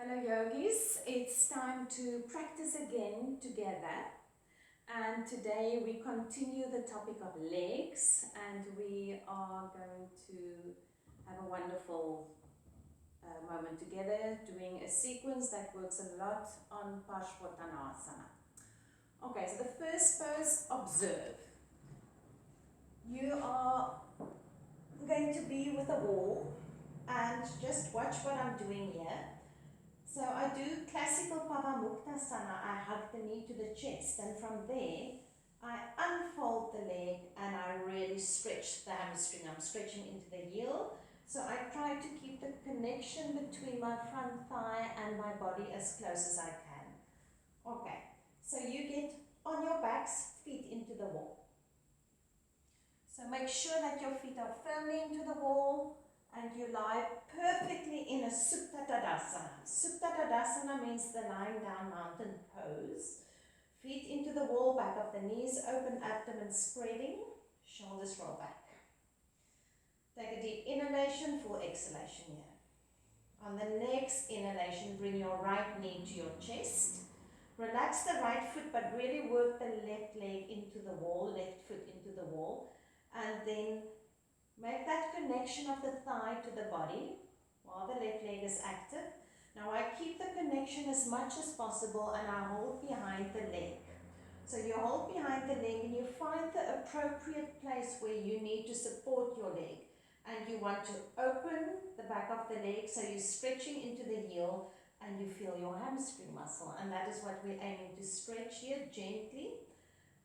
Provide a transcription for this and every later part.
Hello yogis, it's time to practice again together, and today we continue the topic of legs, and we are going to have a wonderful moment together doing a sequence that works a lot on Parsvottanasa. Okay, so the first pose, observe. You are going to be with a wall and just watch what I'm doing here. So I do classical Parsvottanasa. I hug the knee to the chest, and from there I unfold the leg and I really stretch the hamstring. I'm stretching into the heel. So I try to keep the connection between my front thigh and my body as close as I can. Okay, so you get on your backs, feet into the wall. So make sure that your feet are firmly into the wall and you lie perfectly in a Supta Tadasana. Supta Tadasana means the lying down mountain pose. Feet into the wall, back of the knees open, abdomen spreading, shoulders roll back. Take a deep inhalation, full exhalation here. On the next inhalation, bring your right knee to your chest. Relax the right foot, but really work the left leg into the wall, left foot into the wall. And then make that connection of the thigh to the body while the left leg is active. Now I keep the connection as much as possible and I hold behind the leg. So you hold behind the leg and you find the appropriate place where you need to support your leg. And you want to open the back of the leg so you're stretching into the heel and you feel your hamstring muscle. And that is what we're aiming to stretch here gently.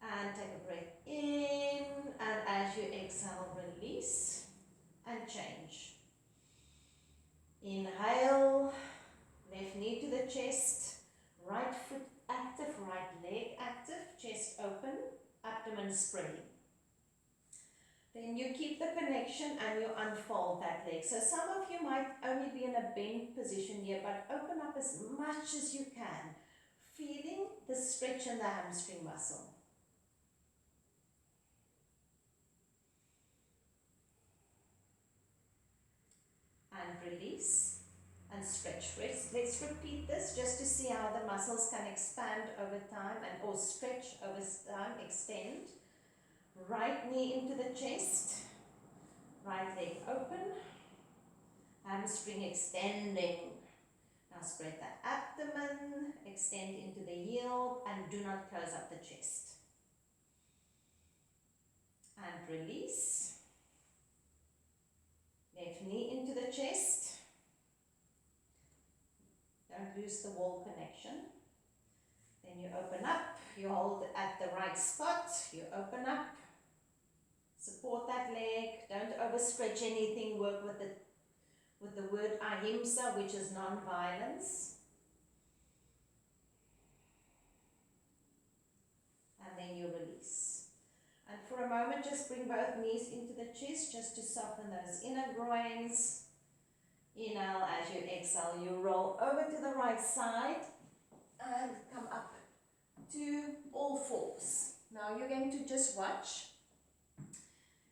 And take a breath in, and as you exhale, release and change. Inhale, left knee to the chest, right foot active, right leg active, chest open, abdomen spreading. Then you keep the connection and you unfold that leg. So some of you might only be in a bent position here, but open up as much as you can, feeling the stretch in the hamstring muscle. And release and stretch. Let's repeat this just to see how the muscles can expand over time and or stretch over time, extend. Right knee into the chest, right leg open, hamstring extending. Now spread the abdomen, extend into the heel and do not close up the chest. And release. Left knee into the chest. Don't lose the wall connection. Then you open up, you hold at the right spot, you open up, support that leg, don't overstretch anything, work with the word ahimsa, which is non-violence. And then you release. And for a moment, just bring both knees into the chest just to soften those inner groins. Inhale, as you exhale, you roll over to the right side and come up to all fours. Now you're going to just watch.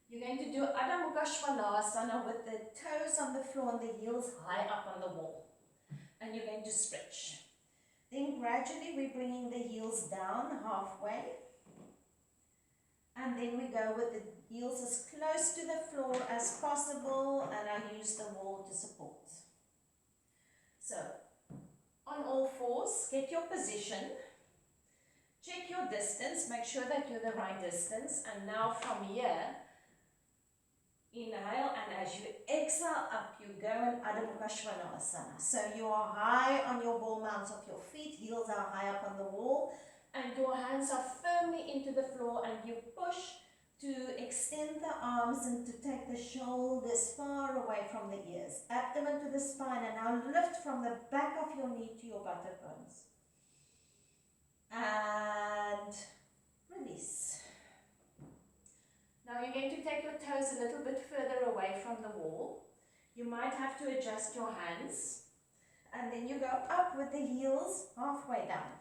You're going to do Adho Mukha Svanasana with the toes on the floor and the heels high up on the wall. And you're going to stretch. Then gradually we're bringing the heels down halfway. And then we go with the heels as close to the floor as possible, and I use the wall to support. So, on all fours, get your position, check your distance, make sure that you're the right distance, and now from here, inhale, and as you exhale up, you go in Adho Mukha Svanasana. So you are high on your wall mounts of your feet, heels are high up on the wall, and your hands are firmly into the floor and you push to extend the arms and to take the shoulders far away from the ears. Abdomen to the spine and now lift from the back of your knee to your buttock bones. And release. Now you're going to take your toes a little bit further away from the wall. You might have to adjust your hands. And then you go up with the heels halfway down.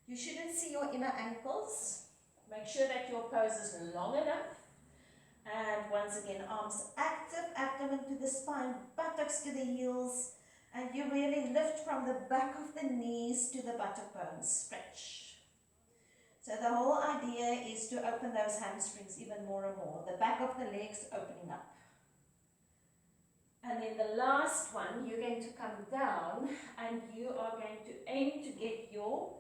You shouldn't see your inner ankles. Make sure that your pose is long enough. And once again, arms active, abdomen to the spine, buttocks to the heels. And you really lift from the back of the knees to the buttock bones, stretch. So the whole idea is to open those hamstrings even more and more, the back of the legs opening up. And then the last one, you're going to come down and you are going to aim to get your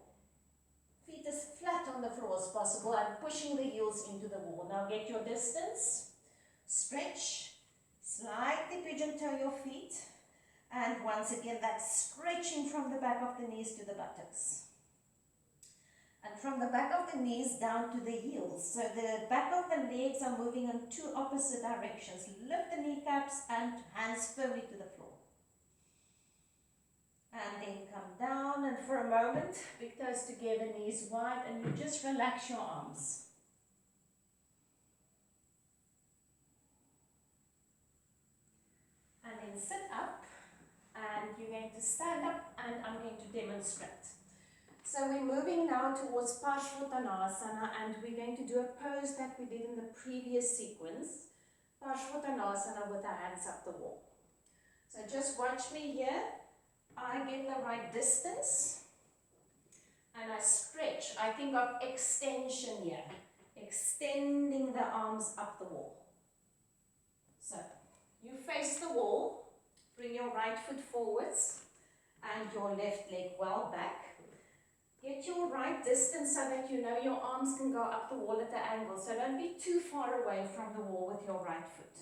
feet as flat on the floor as possible and pushing the heels into the wall. Now get your distance, stretch, slightly pigeon toe your feet, and once again that stretching from the back of the knees to the buttocks. And from the back of the knees down to the heels. So the back of the legs are moving in two opposite directions. Lift the kneecaps and hands firmly to the floor. And then come down, and for a moment, big toes together, knees wide, and you just relax your arms. And then sit up, and you're going to stand up, and I'm going to demonstrate. So we're moving now towards Parsvottanasa, and we're going to do a pose that we did in the previous sequence, Parsvottanasa with our hands up the wall. So just watch me here. I get the right distance, and I stretch. I think of extension here, extending the arms up the wall. So you face the wall, bring your right foot forwards, and your left leg well back. Get your right distance so that you know your arms can go up the wall at the angle. So don't be too far away from the wall with your right foot.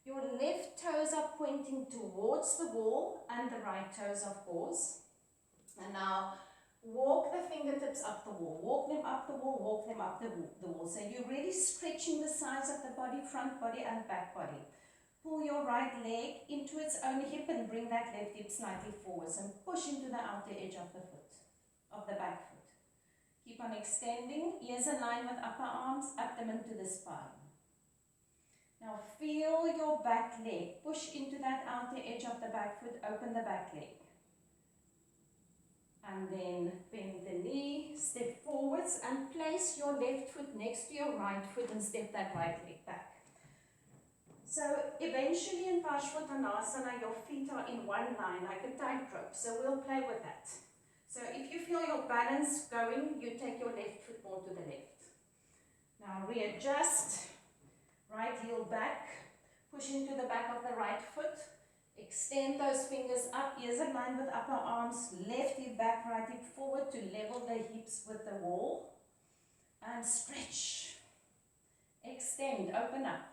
Your left toes are pointing towards the wall and the right toes, of course. And now walk the fingertips up the wall. Walk them up the wall, walk them up the wall. So you're really stretching the sides of the body, front body and back body. Pull your right leg into its own hip and bring that left hip slightly forwards and push into the outer edge of the foot. Of the back foot. Keep on extending, ears in line with upper arms, abdomen to the spine. Now feel your back leg. Push into that outer edge of the back foot, open the back leg. And then bend the knee, step forwards and place your left foot next to your right foot and step that right leg back. So eventually in Parsvottanasa, your feet are in one line like a tightrope, so we'll play with that. So if you feel your balance going, you take your left foot more to the left. Now readjust, right heel back, push into the back of the right foot, extend those fingers up, ears in line with upper arms, left hip back, right hip forward to level the hips with the wall, and stretch, extend, open up.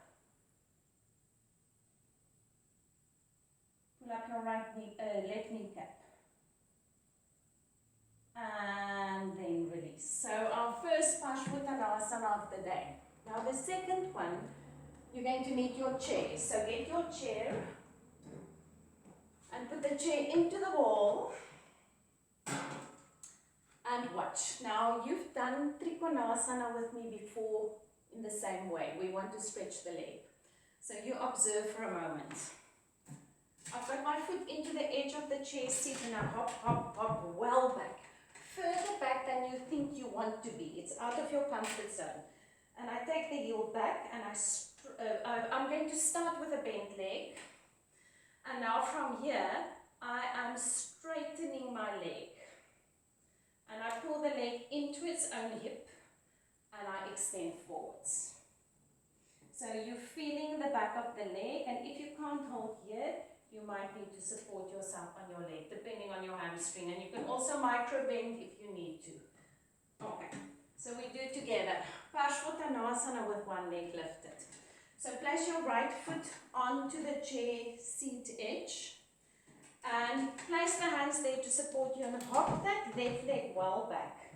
Pull up your left kneecap. And then release. So our first Parsvottanasa of the day. Now the second one, you're going to need your chair. So get your chair and put the chair into the wall and watch. Now you've done Trikonasana with me before in the same way. We want to stretch the leg. So you observe for a moment. I've got my foot into the edge of the chair seat and I hop, hop, hop, well back. Further back than you think you want to be. It's out of your comfort zone. And I take the heel back and I'm going to start with a bent leg. And now from here, I am straightening my leg. And I pull the leg into its own hip and I extend forwards. So you're feeling the back of the leg, and if you can't hold here, you might need to support yourself on your leg, depending on your hamstring. And you can also micro bend if you need to. Okay, so we do it together. Parsvottanasa with one leg lifted. So place your right foot onto the chair seat edge. And place the hands there to support you and hop that left leg well back.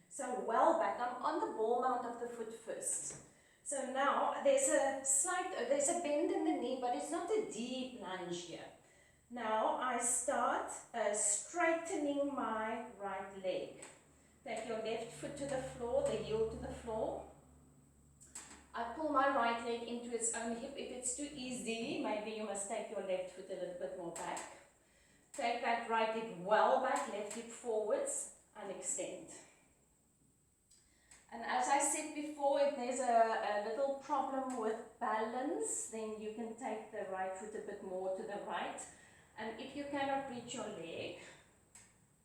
So well back. I'm on the ball mount of the foot first. So now there's a bend in the knee, but it's not a deep lunge here. Now I start straightening my right leg. Take your left foot to the floor, the heel to the floor. I pull my right leg into its own hip. If it's too easy, maybe you must take your left foot a little bit more back. Take that right hip well back, left hip forwards, and extend. And as I said before, if there's a little problem with balance, then you can take the right foot a bit more to the right. And if you cannot reach your leg,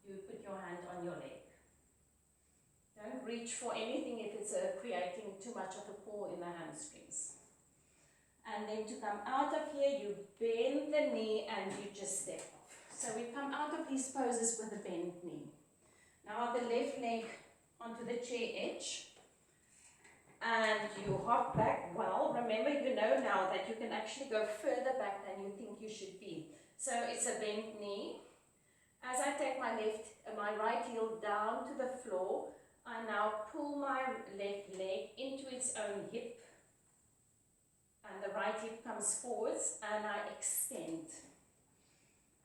you put your hand on your leg. Don't reach for anything if it's creating too much of a pull in the hamstrings. And then to come out of here, you bend the knee and you just step off. So we come out of these poses with a bent knee. Now the left leg onto the chair edge. And you hop back well. Remember, you know now that you can actually go further back than you think you should be. So it's a bent knee. As I take my right heel down to the floor, I now pull my left leg into its own hip. And the right hip comes forwards and I extend.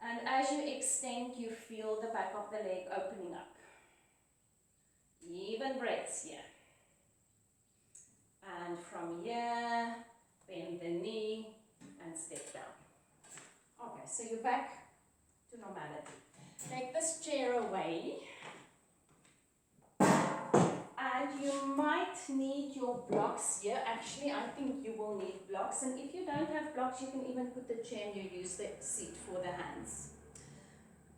And as you extend, you feel the back of the leg opening up. Even breaths here. And from here, bend the knee and step down. Okay, so you're back to normality. Take this chair away. And you might need your blocks here. Actually, I think you will need blocks. And if you don't have blocks, you can even put the chair and you use the seat for the hands.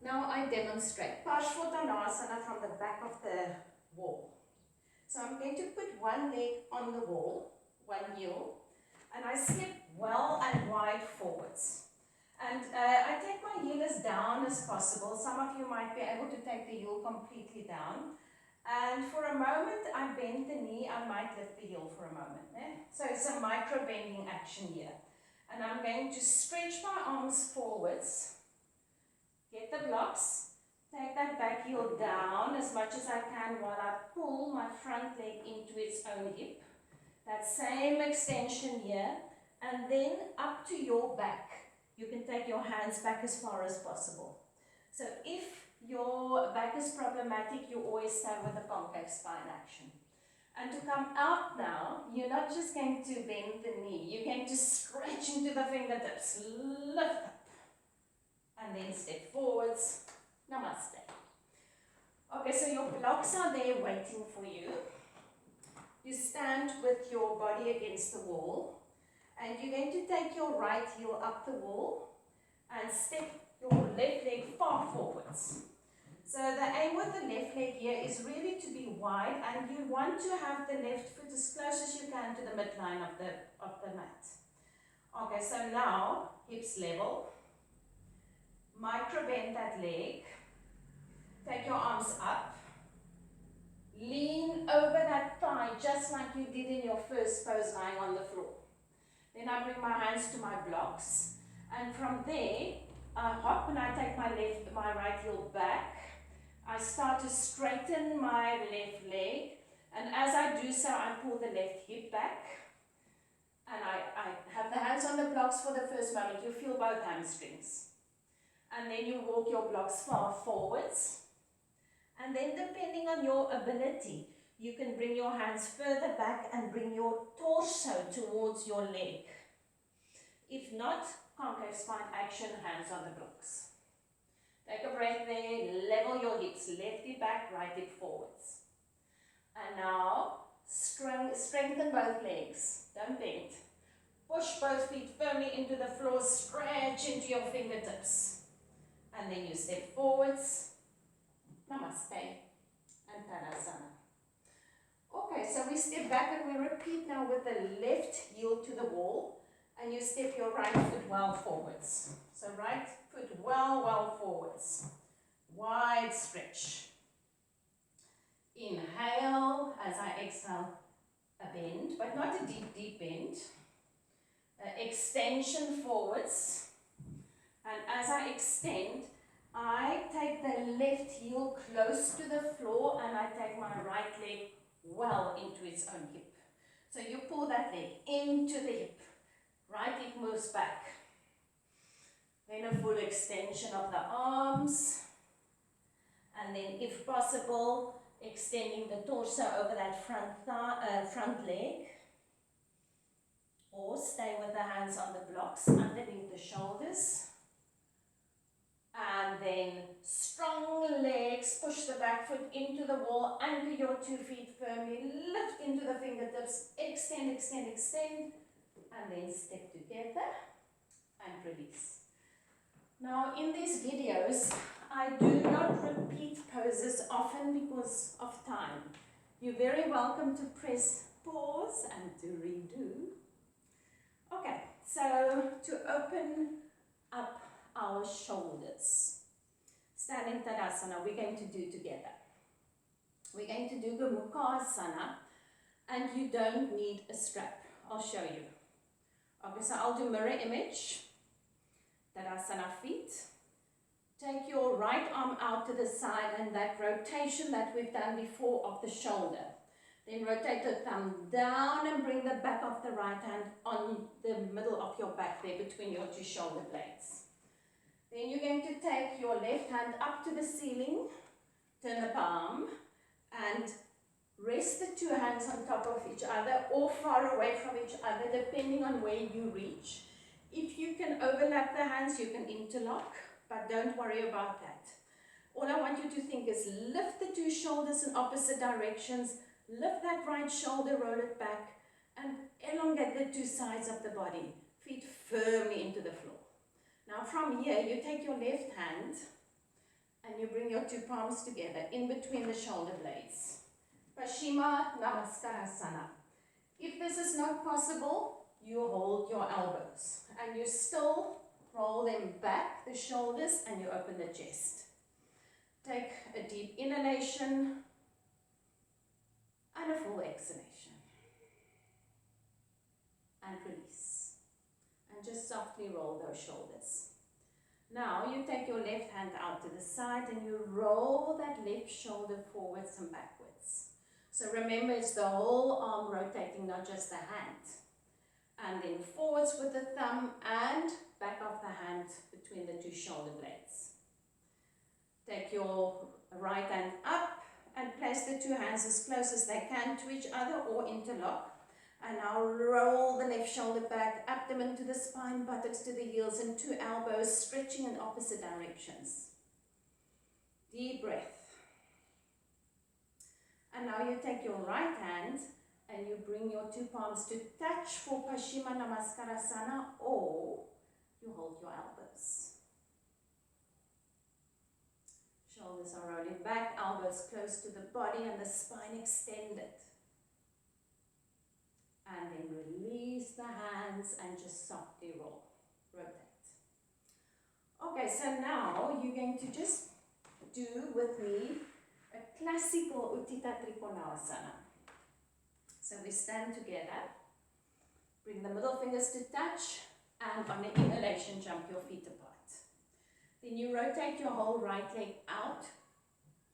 Now I demonstrate Parsvottanasa from the back of the wall. So I'm going to put one leg on the wall, one heel, and I step well and wide forwards. And I take my heel as down as possible. Some of you might be able to take the heel completely down. And for a moment, I bend the knee. I might lift the heel for a moment. So it's a micro bending action here. And I'm going to stretch my arms forwards. Get the blocks. Take that back heel down as much as I can while I pull my front leg into its own hip. That same extension here. And then up to your back. You can take your hands back as far as possible. So if your back is problematic, you always stay with the concave spine action. And to come out now, you're not just going to bend the knee. You're going to stretch into the fingertips. Lift up. And then step forwards. Namaste. Okay, so your blocks are there waiting for you. You stand with your body against the wall. And you're going to take your right heel up the wall and step your left leg far forwards. So the aim with the left leg here is really to be wide, and you want to have the left foot as close as you can to the midline of the mat. Okay, so now hips level. Micro bend that leg. Take your arms up. Lean over that thigh just like you did in your first pose lying on the floor. Then I bring my hands to my blocks, and from there I hop and I take my right heel back. I start to straighten my left leg, and as I do so, I pull the left hip back, and I have the hands on the blocks for the first moment. You feel both hamstrings, and then you walk your blocks far forwards, and then depending on your ability, you can bring your hands further back and bring your torso towards your leg. If not, concave spine action, hands on the blocks. Take a breath there, level your hips, left hip back, right hip forwards. And now, strengthen both legs, don't bend. Push both feet firmly into the floor, stretch into your fingertips. And then you step forwards, Namaste, and Tadasana. Okay, so we step back and we repeat now with the left heel to the wall, and you step your right foot well forwards. So right foot well forwards. Wide stretch. Inhale as I exhale a bend, but not a deep bend. Extension forwards. And as I extend, I take the left heel close to the floor and I take my right leg well into its own hip. So you pull that leg into the hip. Right hip moves back. Then a full extension of the arms. And then if possible, extending the torso over that front leg. Or stay with the hands on the blocks underneath the shoulders. And then strong legs, push the back foot into the wall, anchor your 2 feet firmly, lift into the fingertips, extend, and then step together and release. Now in these videos, I do not repeat poses often because of time. You're very welcome to press pause and to redo. Okay, so to open up our shoulders, standing Tadasana, we're going to do together. We're going to do Gomukhasana, and you don't need a strap. I'll show you. Okay, so I'll do mirror image, Tadasana feet. Take your right arm out to the side and that rotation that we've done before of the shoulder. Then rotate the thumb down and bring the back of the right hand on the middle of your back there between your two shoulder blades. Then you're going to take your left hand up to the ceiling, turn the palm, and rest the two hands on top of each other or far away from each other depending on where you reach. If you can overlap the hands, you can interlock, but don't worry about that. All I want you to think is lift the two shoulders in opposite directions, lift that right shoulder, roll it back, and elongate the two sides of the body. Feet firmly into the floor. Now from here, you take your left hand and you bring your two palms together in between the shoulder blades. Parsvottanasa. If this is not possible, you hold your elbows and you still roll them back, the shoulders, and you open the chest. Take a deep inhalation and a full exhalation. And release. And just softly roll those shoulders. Now you take your left hand out to the side and you roll that left shoulder forwards and backwards. So remember, it's the whole arm rotating, not just the hand. And then forwards with the thumb and back of the hand between the two shoulder blades. Take your right hand up and place the two hands as close as they can to each other or interlock. And now roll the left shoulder back, abdomen to the spine, buttocks to the heels, and two elbows stretching in opposite directions. Deep breath. And now you take your right hand and you bring your two palms to touch for Parsvottanasa, or you hold your elbows. Shoulders are rolling back, elbows close to the body and the spine extended. And then release the hands and just softly roll, rotate. Okay, so now you're going to just do with me a classical Utthita Trikonasana. So we stand together, bring the middle fingers to touch, and on the inhalation, jump your feet apart. Then you rotate your whole right leg out,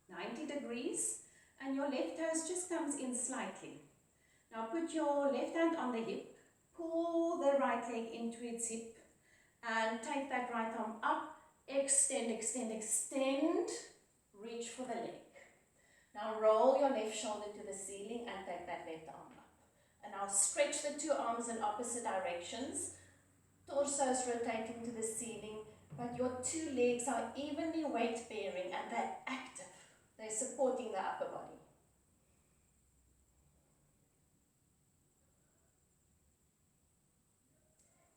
90 degrees, and your left toes just comes in slightly. Now put your left hand on the hip, pull the right leg into its hip, and take that right arm up, extend, extend, extend, reach for the leg. Now roll your left shoulder to the ceiling and take that left arm up. And now stretch the two arms in opposite directions, torso is rotating to the ceiling, but your two legs are evenly weight bearing and they're active. They're supporting the upper body.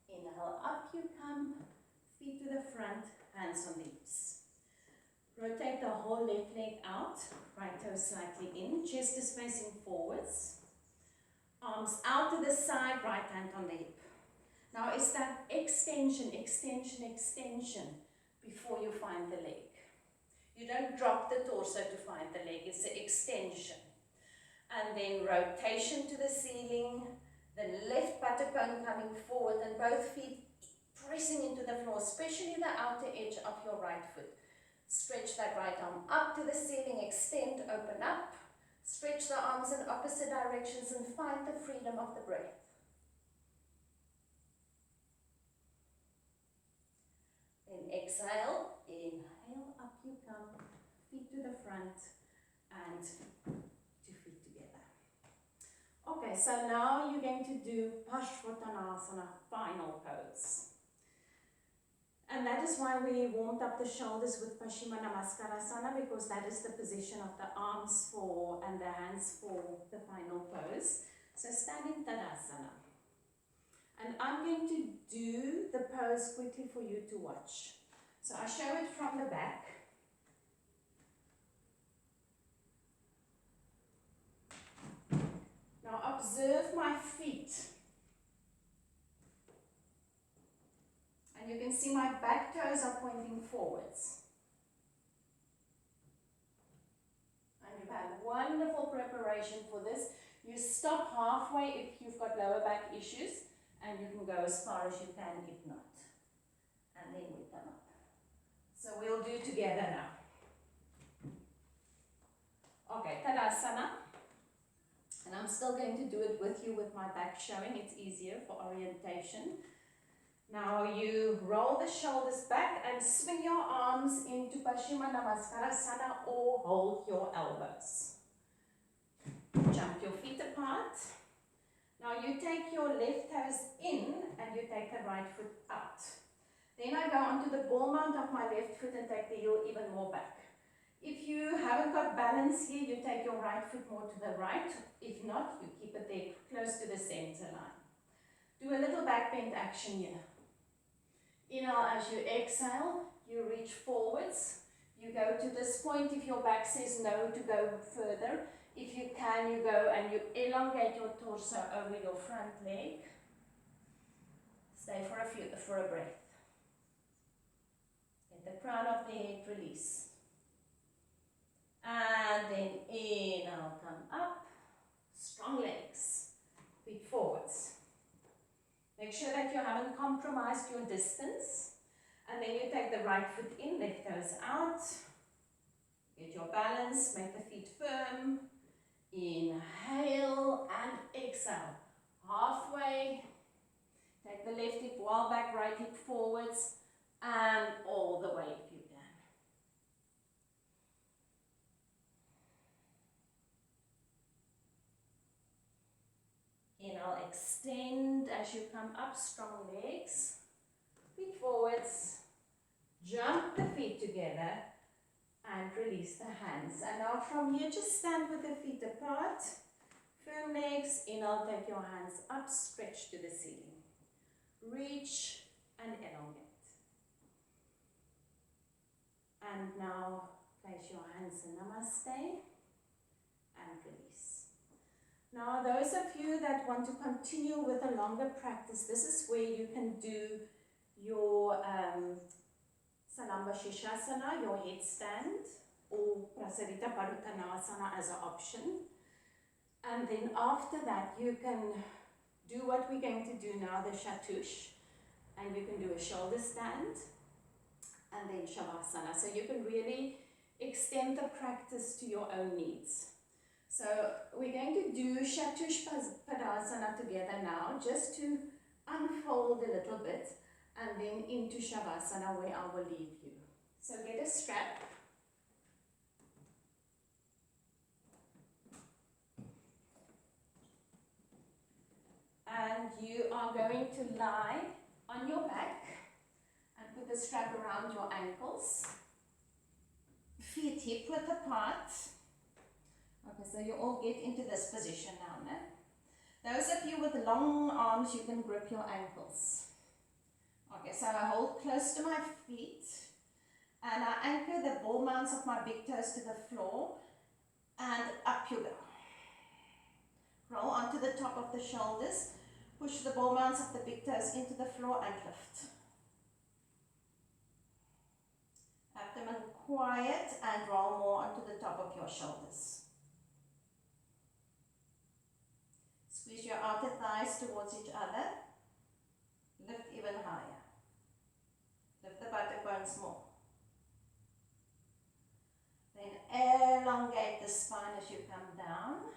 Inhale, up you come, feet to the front, hands on the hips. Rotate the whole left leg out, right toe slightly in, chest is facing forwards. Arms out to the side, right hand on the hip. Now it's that extension, extension, extension before you find the leg. You don't drop the torso to find the leg, it's the extension. And then rotation to the ceiling, the left buttock bone coming forward and both feet pressing into the floor, especially the outer edge of your right foot. Stretch that right arm up to the ceiling, extend, open up. Stretch the arms in opposite directions and find the freedom of the breath. Then exhale, inhale, up you come, feet to the front and two feet together. Okay, so now you're going to do Parsvottanasa, final pose. And that is why we warmed up the shoulders with Parsvottanasa, because that is the position of the arms for and the hands for the final pose. So standing Tadasana. And I'm going to do the pose quickly for you to watch. So I show it from the back. Now observe my feet. And you can see my back toes are pointing forwards. And you've had wonderful preparation for this. You stop halfway if you've got lower back issues, and you can go as far as you can if not. And then we come up. So we'll do together now. Okay, Tadasana. And I'm still going to do it with you with my back showing. It's easier for orientation. Now you roll the shoulders back and swing your arms into Parsvottanasa or hold your elbows. Jump your feet apart. Now you take your left toes in and you take the right foot out. Then I go onto the ball mount of my left foot and take the heel even more back. If you haven't got balance here, you take your right foot more to the right. If not, you keep it there close to the center line. Do a little back bend action here. Inhale as you exhale, you reach forwards. You go to this point if your back says no to go further. If you can, you go and you elongate your torso over your front leg. Stay for a breath. Let the crown of the head release. And then inhale, come up. Strong legs. Feet forwards. Make sure that you haven't compromised your distance. And then you take the right foot in, left toes out. Get your balance, make the feet firm. Inhale and exhale. Halfway. Take the left hip well back, right hip forwards. And all the way if you can. Inhale, extend as you come up, strong legs. Feet forwards. Jump the feet together. And release the hands. And now from here, just stand with the feet apart. Firm legs. Inhale, take your hands up, stretch to the ceiling. Reach and elongate. And now place your hands in Namaste and release. Now those of you that want to continue with a longer practice, this is where you can do your Salamba Shishasana, your headstand, or Parsvottanasa as an option. And then after that, you can do what we're going to do now, the Shatush. And you can do a shoulder stand, and then Shavasana. So you can really extend the practice to your own needs. So we're going to do Shatush Padasana together now, just to unfold a little bit. And then into Shavasana where I will leave you. So get a strap. And you are going to lie on your back and put the strap around your ankles. Feet hip width apart. Okay, so you all get into this position now, no? Those of you with long arms, you can grip your ankles. Okay, so I hold close to my feet and I anchor the ball mounts of my big toes to the floor and up you go. Roll onto the top of the shoulders, push the ball mounts of the big toes into the floor and lift. Abdomen quiet and roll more onto the top of your shoulders. Squeeze your outer thighs towards each other. Lift even higher. Lift the buttock bones more. Then elongate the spine as you come down.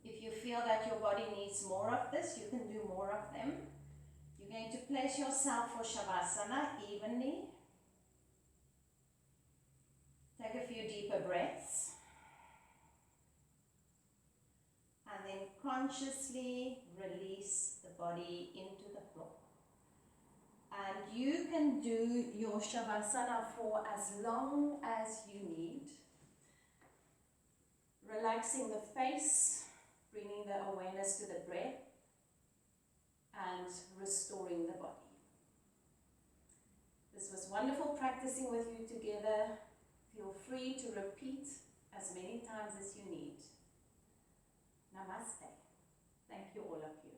If you feel that your body needs more of this, you can do more of them. You're going to place yourself for Shavasana evenly. Take a few deeper breaths. And then consciously release the body into the floor. And you can do your Shavasana for as long as you need. Relaxing the face, bringing the awareness to the breath, and restoring the body. This was wonderful practicing with you together. Feel free to repeat as many times as you need. Namaste. Thank you, all of you.